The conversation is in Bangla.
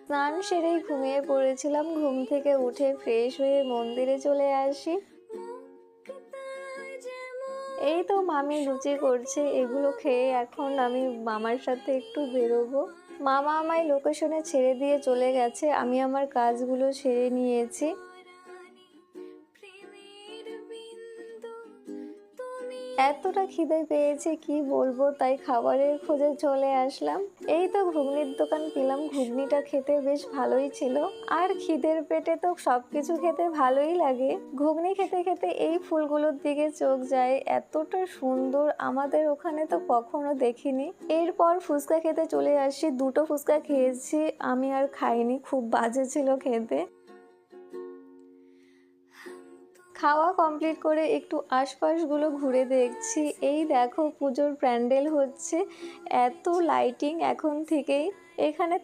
স্নান সেরেই ঘুমিয়ে পড়েছিলাম। ঘুম থেকে উঠে ফ্রেশ হয়ে মন্দিরে চলে আসি। এই তো মামি লুচি করছে, এগুলো খেয়ে এখন আমি মামার সাথে একটু বেরোবো। মামা আমায় লোকেশনে ছেড়ে দিয়ে চলে গেছে, আমি আমার কাজগুলো সেরে নিয়েছি। এতটা খিদে পেয়েছে কি বলবো, তাই খাবারের খোঁজে চলে আসলাম। এই তো ঘুগনির দোকান পেলাম, ঘুগনিটা খেতে বেশ ভালোই ছিল। আর খিদের পেটে তো সবকিছু খেতে ভালোই লাগে। ঘুগনি খেতে খেতে এই ফুলগুলোর দিকে চোখ যায়, এতটা সুন্দর, আমাদের ওখানে তো কখনো দেখিনি। এরপর ফুচকা খেতে চলে আসি। দুটো ফুচকা খেয়েছি, আমি আর খাইনি, খুব বাজে ছিল খেতে। খাওয়া কমপ্লিট করে একটু আশপাশগুলো ঘুরে দেখছি। এই দেখো পুজোর প্যান্ডেল হচ্ছে, এত লাইটিং এখন থেকেই। এখানে